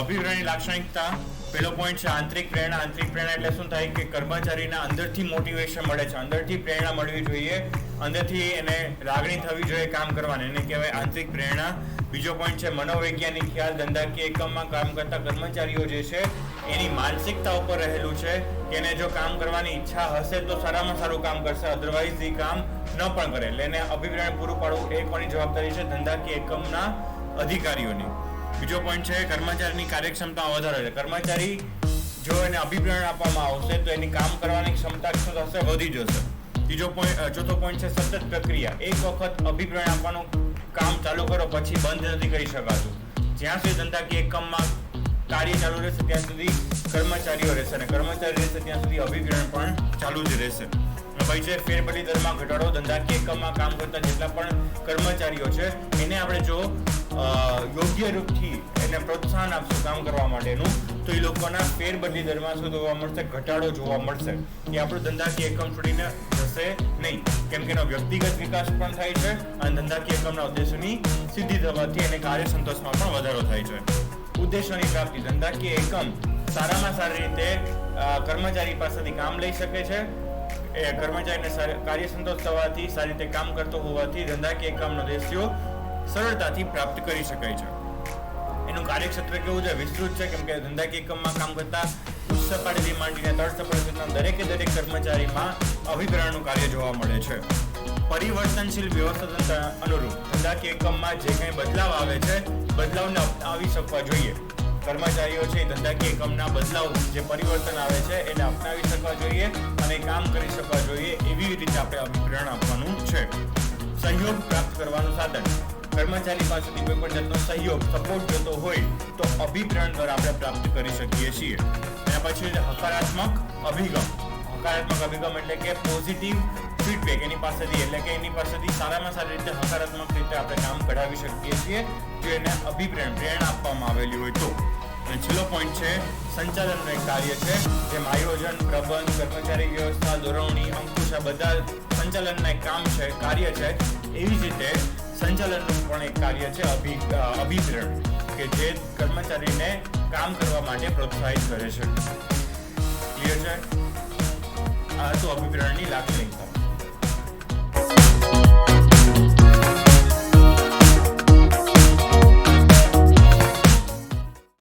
અભિપ્રેરણાની લાક્ષણિકતા પહેલો પોઈન્ટ છે આંતરિક પ્રેરણા. આંતરિક પ્રેરણા એટલે શું થાય કે કર્મચારીના અંદરથી મોટિવેશન મળે છે, અંદરથી પ્રેરણા મળવી જોઈએ, અંદરથી એને લાગણી થવી જોઈએ કામ કરવાની, એને કહેવાય આંતરિક પ્રેરણા. બીજો પોઈન્ટ છે મનોવૈજ્ઞાનિક ખ્યાલ. ધંધાકીય એકમમાં કામ કરતા કર્મચારીઓ જે છે એની માનસિકતા ઉપર રહેલું છે કે એને જો કામ કરવાની ઈચ્છા હશે તો સારામાં સારું કામ કરશે, અધરવાઇઝ એ કામ ન પણ કરે. એટલે એને અભિપ્રેરણા પૂરું પાડવું એ કોની જવાબદારી છે? ધંધાકીય એકમના અધિકારીઓની. બીજો પોઈન્ટ છે કર્મચારીની કાર્યક્ષમતા વધારે છે. કર્મચારી જો એને અભિપ્રેરણા આપવામાં આવશે તો એની કામ કરવાની ક્ષમતા શું થશે? વધી જશે. ચોથો પોઈન્ટ છે સતત પ્રક્રિયા. એક વખત અભિપ્રેરણા આપવાનું કામ ચાલુ કરો પછી બંધ નથી કરી શકાતું. જ્યાં સુધી ધંધાકીય એકમમાં કાર્ય ચાલુ રહેશે ત્યાં સુધી કર્મચારીઓ રહેશે, અને કર્મચારી રહેશે ત્યાં સુધી અભિપ્રેરણા પણ ચાલુ જ રહેશે. ભાઈ છે ફેરબદલી દરમાં ઘટાડો. ધંધાકીય એકમમાં કામ કરતા જેટલા પણ કર્મચારીઓ છે એને આપણે જો યોગ્ય રૂપથી એને પ્રોત્સાહન આપશું કામ કરવા માટેનું તો એ લોકોના ફેરબદલી દરમાં શું જોવા મળશે? ઘટાડો જોવા મળશે. એ આપણું ધંધાકીય એકમ છોડીને જશે નહીં, કેમ કે એનો વ્યક્તિગત વિકાસ પણ થાય છે અને ધંધાકીય એકમના ઉદ્દેશોની સિદ્ધિ થવાથી એને કાર્ય સંતોષમાં પણ વધારો થાય છે. ઉદ્દેશોની પ્રાપ્તિ. ધંધાકીય એકમ સારામાં સારી રીતે કર્મચારી પાસેથી કામ લઈ શકે છે. એ કર્મચારીને કાર્ય સંતોષ થવાથી, સારી રીતે કામ કરતો હોવાથી ધંધાકીય એકમનો ઉદ્દેશ્યો સરળતાથી પ્રાપ્ત કરી શકાય છે. એનું કાર્યક્ષેત્ર કેવું છે? વિસ્તૃત છે, કેમ કે ધંધાકીય એકમમાં કામ કરતા ઉચ્ચ સપાટીથી માંડીને તળ સપાટી સુધીના દરેક કર્મચારીમાં અભિપ્રેરણાનું કાર્ય જોવા મળે છે. પરિવર્તનશીલ વ્યવસ્થાપન અનુરૂપ. ધંધાકીય એકમમાં જે કંઈ બદલાવ આવે છે બદલાવને અપનાવી શકવા જોઈએ. કર્મચારીઓ છે ધંધાકીય એકમના બદલાવ જે પરિવર્તન આવે છે એને અપનાવી શકવા જોઈએ અને કામ કરી શકવા જોઈએ. એવી રીતે આપણે અભિપ્રેરણા આપવાનું છે. સહયોગ પ્રાપ્ત કરવાનું સાધન. કર્મચારી પાસેથી કોઈ પણ જાતનો સહયોગ, સપોર્ટ જોતો હોય તો અભિપ્રેરણા દ્વારા આપણે પ્રાપ્ત કરી શકીએ છીએ. એના પછી હકારાત્મક અભિગમ. હકારાત્મક અભિગમ એટલે કે પોઝિટિવ ફીડબેક એની પાસેથી, એટલે કે એની પાસેથી સારામાં સારી રીતે હકારાત્મક રીતે આપણે કામ કઢાવી શકીએ છીએ જો એને પ્રેરણા આપવામાં આવેલી હોય તો. અને છેલ્લો પોઈન્ટ છે સંચાલનનું એક કાર્ય છે, જેમ આયોજન, પ્રબંધ, કર્મચારી વ્યવસ્થા, દોરવણી, અંકુશ, આ બધા સંચાલનના એક કામ છે, કાર્ય છે. એવી જ રીતે સંચાલનનું પણ એક કાર્ય છે અભિપ્રેરણ, કે જે કર્મચારીને કામ કરવા માટે પ્રોત્સાહિત કરે છે. ક્લિયર છે? આ તો અભિપ્રેરણની લાક્ષણિકતા.